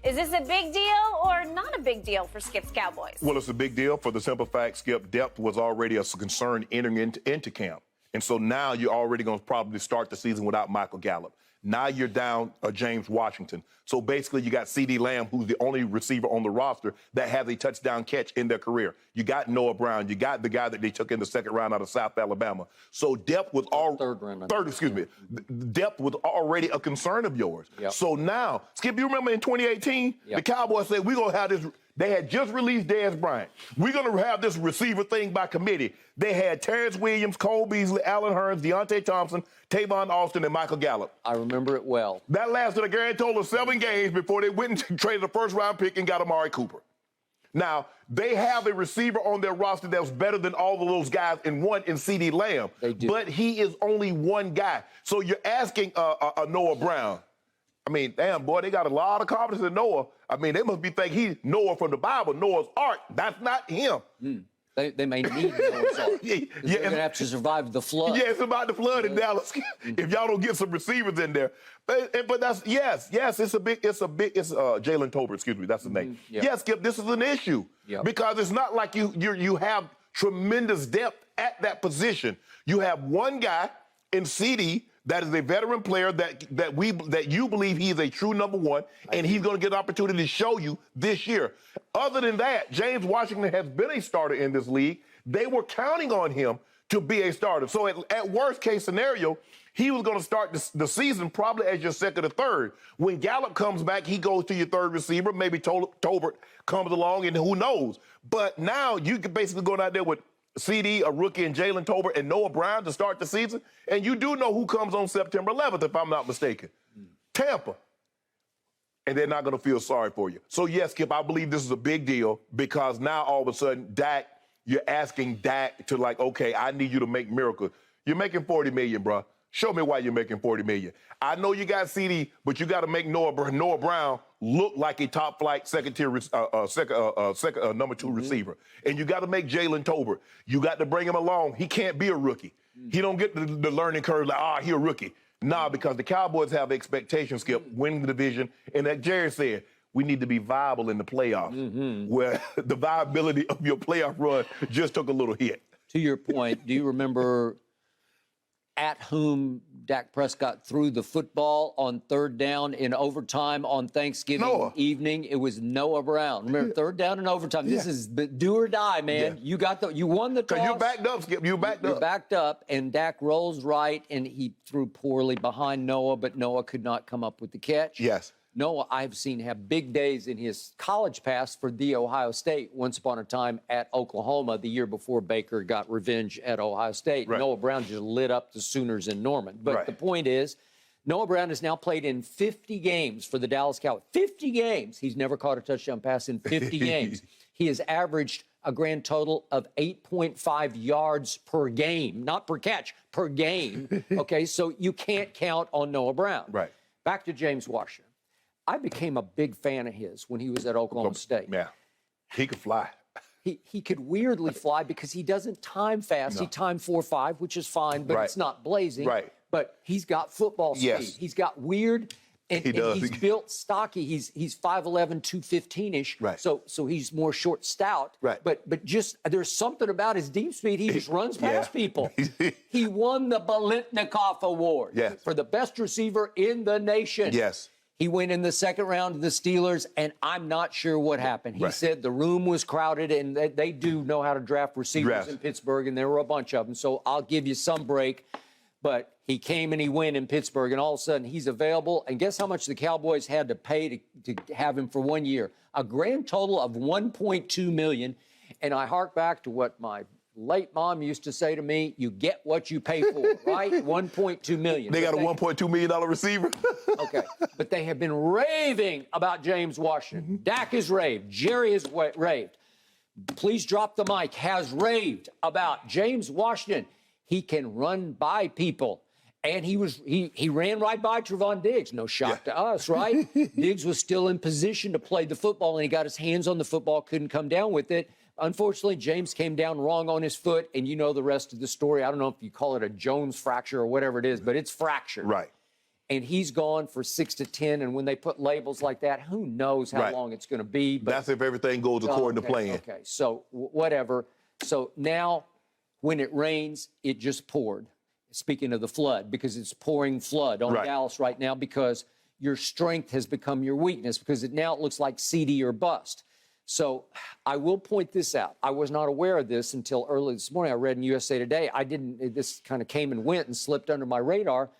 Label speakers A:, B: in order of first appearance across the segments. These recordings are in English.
A: Is this a big deal or not a big deal for Skip's Cowboys?
B: Well, it's a big deal for the simple fact, Skip, depth was already a concern entering into camp. And so now you're already going to probably start the season without Michael Gallup. Now you're down James Washington. So basically you got CeeDee Lamb, who's the only receiver on the roster that has a touchdown catch in their career. You got Noah Brown. You got the guy that they took in the second round out of South Alabama. So depth was depth was already a concern of yours. Yep. So now, Skip, you remember in 2018, the Cowboys said, we're going to have this. They had just released Dez Bryant. We're going to have this receiver thing by committee. They had Terrence Williams, Cole Beasley, Allen Hurns, Deontay Thompson, Tavon Austin, and Michael Gallup.
C: I remember it well.
B: That lasted a grand total of 7 games before they went and traded a first-round pick and got Amari Cooper. Now, they have a receiver on their roster that was better than all of those guys in CeeDee Lamb.
C: They do.
B: But he is only one guy. So you're asking Noah Brown. I mean, damn, boy, they got a lot of confidence in Noah. I mean, they must be thinking he's Noah from the Bible, Noah's Ark. That's not him.
C: They may need Noah's Ark. They're going to have to survive the flood.
B: Yeah, it's about the flood in Dallas. If y'all don't get some receivers in there. But that's, yes, it's Jalen Tolbert, excuse me, that's the name. Yes, Skip, this is an issue. Because it's not like you have tremendous depth at that position. You have one guy in CeeDee that is a veteran player that you believe he is a true number one, and he's going to get an opportunity to show you this year. Other than that, James Washington has been a starter in this league. They were counting on him to be a starter. So at worst case scenario, he was going to start the season probably as your second or third. When Gallup comes back, he goes to your third receiver. Maybe Tolbert comes along, and who knows? But now you can basically go out there with CeeDee, a rookie, and Jalen Tolbert and Noah Brown to start the season. And you do know who comes on September 11th, if I'm not mistaken. Tampa. And they're not going to feel sorry for you. So, yes, Skip, I believe this is a big deal because now all of a sudden, Dak, you're asking Dak to like, okay, I need you to make miracles. You're making $40 million, bro. Show me why you're making $40 million. I know you got CeeDee, but you got to make Noah Brown look like a top-flight second-tier number 2 receiver. And you got to make Jalen Tolbert. You got to bring him along. He can't be a rookie. He don't get the learning curve like, he a rookie. Nah, because the Cowboys have expectations, Skip, winning the division. And like Jerry said, we need to be viable in the playoffs, where the viability of your playoff run just took a little hit.
C: To your point, do you remember at whom Dak Prescott threw the football on third down in overtime on Thanksgiving evening? It was Noah Brown. Remember, third down in overtime. This is do or die, man. You won the toss.
B: You backed up, Skip. You
C: backed up, and Dak rolls right, and he threw poorly behind Noah, but Noah could not come up with the catch.
B: Yes.
C: Noah, I've seen have big days in his college past for the Ohio State once upon a time at Oklahoma the year before Baker got revenge at Ohio State. Right. Noah Brown just lit up the Sooners in Norman. But the point is, Noah Brown has now played in 50 games for the Dallas Cowboys. 50 games. He's never caught a touchdown pass in 50 games. He has averaged a grand total of 8.5 yards per game, not per catch, per game. Okay, so you can't count on Noah Brown.
B: Right.
C: Back to James Washington. I became a big fan of his when he was at Oklahoma State.
B: Yeah, he could fly.
C: He could weirdly fly because he doesn't time fast. He timed 4.5, which is fine, but it's not blazing.
B: Right.
C: But he's got football speed.
B: Yes.
C: He's got weird, and he's built stocky. He's 5'11", 215-ish.
B: Right.
C: So he's more short, stout.
B: Right.
C: But just there's something about his deep speed. He just runs past people. He won the Biletnikoff Award for the best receiver in the nation.
B: Yes.
C: He went in the second round to the Steelers, and I'm not sure what happened. He said the room was crowded, and they do know how to draft receivers in Pittsburgh, and there were a bunch of them. So I'll give you some break. But he came and he went in Pittsburgh, and all of a sudden he's available. And guess how much the Cowboys had to pay to have him for 1 year? A grand total of $1.2 million. And I hark back to what my late mom used to say to me, you get what you pay for, right? $1.2 million.
B: They got a $1.2 million receiver?
C: Okay. But they have been raving about James Washington. Dak has raved. Jerry has raved. Please drop the mic. Has raved about James Washington. He can run by people. And he ran right by Trevon Diggs. No shock to us, right? Diggs was still in position to play the football, and he got his hands on the football, couldn't come down with it. Unfortunately, James came down wrong on his foot, and you know the rest of the story. I don't know if you call it a Jones fracture or whatever it is, but it's fractured.
B: Right.
C: and he's gone for 6 to 10. And when they put labels like that, who knows how long it's going to be. But,
B: that's if everything goes according to plan.
C: Okay, so whatever. So now when it rains, it just poured. Speaking of the flood, because it's pouring flood on Dallas right now because your strength has become your weakness because now it looks like CeeDee or bust. So I will point this out. I was not aware of this until early this morning. I read in USA Today. This kind of came and went and slipped under my radar.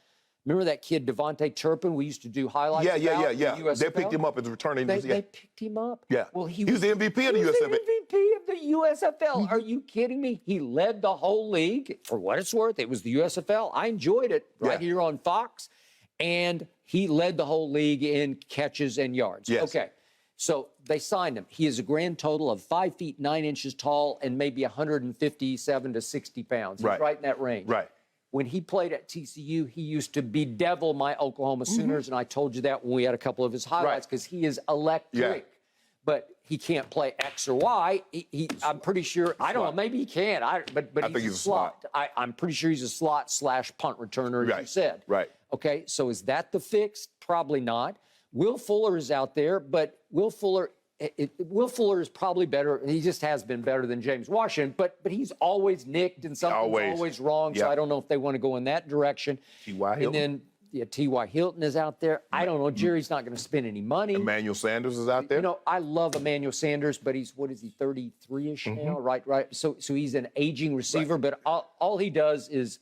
C: Remember that kid, Devontae Turpin? We used to do highlights
B: Yeah.
C: The
B: They picked him up as returning.
C: They picked him up?
B: Yeah.
C: Well, he
B: was the MVP of the USFL.
C: MVP of the USFL. Are you kidding me? He led the whole league. For what it's worth, it was the USFL. I enjoyed it right here on Fox. And he led the whole league in catches and yards.
B: Yes.
C: Okay. So they signed him. He is a grand total of 5 feet 9 inches tall and maybe 157 to 60 pounds. He's right in that range.
B: Right.
C: When he played at TCU, he used to bedevil my Oklahoma Sooners, and I told you that when we had a couple of his highlights because he is electric.
B: Yeah.
C: But he can't play X or Y. I'm pretty sure. I don't know. Maybe he can. But
B: I think he's a slot.
C: I'm pretty sure he's a slot / punt returner, as you said.
B: Right.
C: Okay. So is that the fix? Probably not. Will Fuller is out there, but Will Fuller is probably better. He just has been better than James Washington, but he's always nicked and something's always wrong. So I don't know if they want to go in that direction.
B: T.Y. Hilton.
C: And then T.Y. Hilton is out there. I don't know. Jerry's not going to spend any money.
B: Emmanuel Sanders is out there.
C: You know, I love Emmanuel Sanders, but he's, 33-ish now, right? So he's an aging receiver, but all he does is,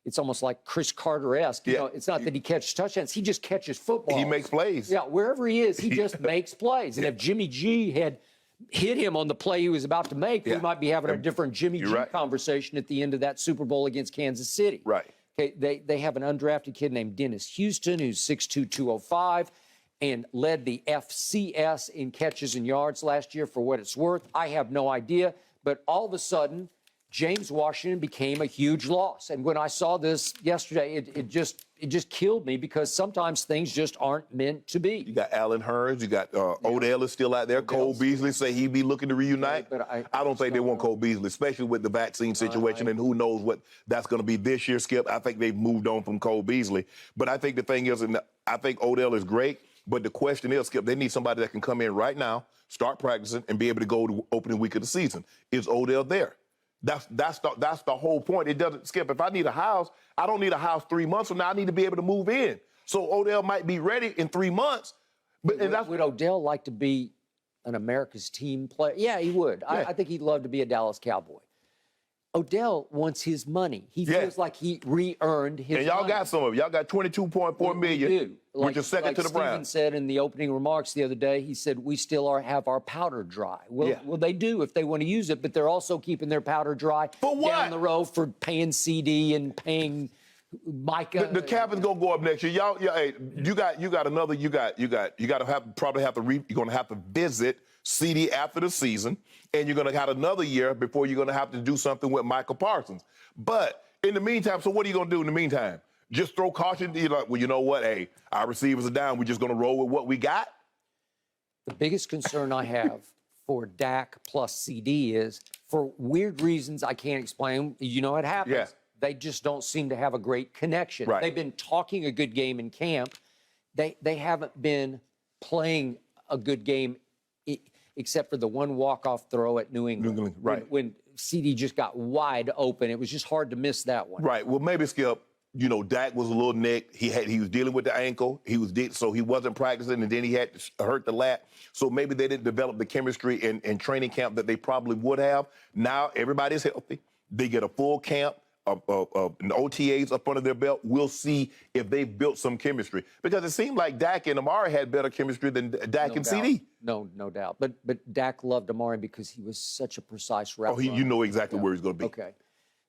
C: it's almost like Chris Carter-esque. You know, it's not that he catches touchdowns. He just catches footballs.
B: He makes plays.
C: Yeah, wherever he is, he just makes plays. And if Jimmy G had hit him on the play he was about to make, we might be having a different Jimmy G conversation at the end of that Super Bowl against Kansas City.
B: Right.
C: Okay, they have an undrafted kid named Dennis Houston, who's 6'2", 205, and led the FCS in catches and yards last year for what it's worth. I have no idea, but all of a sudden, James Washington became a huge loss. And when I saw this yesterday, it just killed me because sometimes things just aren't meant to be.
B: You got Allen Hurns. You got Odell is still out there. Cole Beasley say he'd be looking to reunite.
C: Yeah, but
B: I don't think they want Cole Beasley, especially with the vaccine situation and who knows what that's going to be this year, Skip. I think they've moved on from Cole Beasley. But I think the thing is, and I think Odell is great, but the question is, Skip, they need somebody that can come in right now, start practicing, and be able to go to opening week of the season. Is Odell there? That's the whole point. It doesn't, Skip, if I need a house, I don't need a house 3 months from now. I need to be able to move in. So Odell might be ready in 3 months. But
C: would Odell like to be an America's team player? Yeah, he would. Yeah. I think he'd love to be a Dallas Cowboy. Odell wants his money. He feels like he re-earned his money.
B: And y'all got some of it. Y'all got $22.4 million, which is second to the Browns.
C: Stephen said in the opening remarks the other day, he said, we still have our powder dry. Well, they do if they want to use it, but they're also keeping their powder dry
B: for what?
C: Down the road for paying CeeDee and paying Micah.
B: The cap is gonna go up next year. Y'all, hey, you're gonna have to visit CeeDee after the season, and you're gonna have another year before you're gonna have to do something with Michael Parsons. But in the meantime, so what are you gonna do in the meantime? Just throw caution? You're like, well, you know what? Hey, our receivers are down. We're just gonna roll with what we got.
C: The biggest concern I have for Dak plus CeeDee is, for weird reasons I can't explain. You know, it happens.
B: Yeah.
C: They just don't seem to have a great connection.
B: Right.
C: They've been talking a good game in camp. They haven't been playing a good game except for the one walk-off throw at New England.
B: Right.
C: When CeeDee just got wide open. It was just hard to miss that one.
B: Right. Well, maybe, Skip, you know, Dak was a little nicked. He was dealing with the ankle. So he wasn't practicing, and then he had to hurt the lat. So maybe they didn't develop the chemistry in training camp that they probably would have. Now everybody's healthy. They get a full camp. An OTAs up under their belt. We'll see if they've built some chemistry. Because it seemed like Dak and Amari had better chemistry than Dak and CeeDee.
C: No doubt. But Dak loved Amari because he was such a precise route.
B: You know exactly where he's going to be.
C: Okay.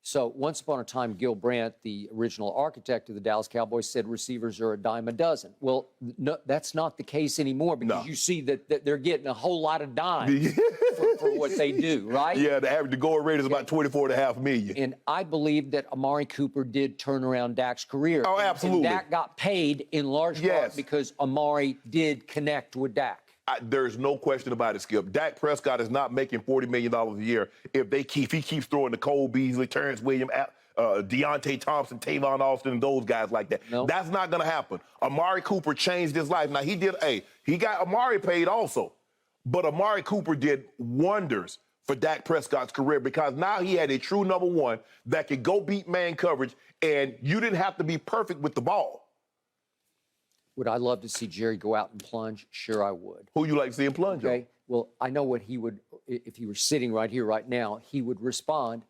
C: So once upon a time, Gil Brandt, the original architect of the Dallas Cowboys, said receivers are a dime a dozen. Well, no, that's not the case anymore because you see that they're getting a whole lot of dimes for what they do, right?
B: Yeah, the going rate is about $24.5 million.
C: And I believe that Amari Cooper did turn around Dak's career.
B: Oh, absolutely.
C: And Dak got paid in large part because Amari did connect with Dak.
B: there's no question about it, Skip. Dak Prescott is not making $40 million a year if he keeps throwing to Cole Beasley, Terrence Williams, Deontay Thompson, Tavon Austin, and those guys like that.
C: No.
B: That's not going to happen. Amari Cooper changed his life. Now, he got Amari paid also, but Amari Cooper did wonders for Dak Prescott's career because now he had a true number one that could go beat man coverage, and you didn't have to be perfect with the ball.
C: Would I love to see Jerry go out and plunge? Sure, I would.
B: Who you like to see him plunge on?
C: Okay. Well, I know what he would, if he were sitting right here, right now, he would respond,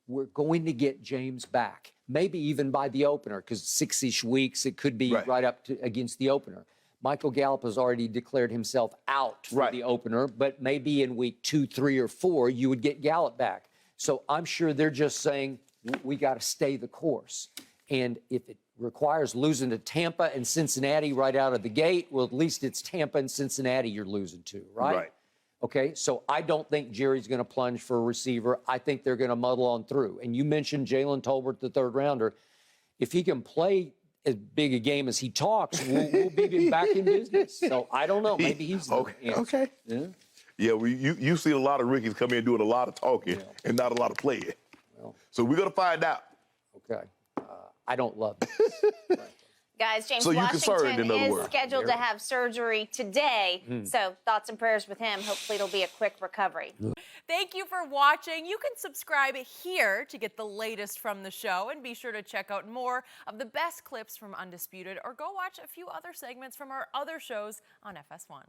C: we're going to get James back. Maybe even by the opener, because 6-ish weeks, it could be right up to against the opener. Michael Gallup has already declared himself out for the opener, but maybe in week 2, 3, or 4, you would get Gallup back. So I'm sure they're just saying, we got to stay the course. And if it requires losing to Tampa and Cincinnati right out of the gate, well, at least it's Tampa and Cincinnati you're losing to, right? Right. Okay, so I don't think Jerry's going to plunge for a receiver. I think they're going to muddle on through. And you mentioned Jalen Tolbert, the third rounder. If he can play as big a game as he talks, we'll be back in business. So I don't know. Maybe he's the answer.
B: Okay.
C: Yeah.
B: Yeah, well, you see a lot of rookies come in doing a lot of talking and not a lot of playing.
C: Well,
B: so we're going to find out.
C: Okay. I don't love this.
A: Guys, James
B: So you concerned, in other
A: Washington is
B: words.
A: scheduled to have surgery today. So thoughts and prayers with him. Hopefully it'll be a quick recovery.
D: Thank you for watching. You can subscribe here to get the latest from the show, and be sure to check out more of the best clips from Undisputed, or go watch a few other segments from our other shows on FS1.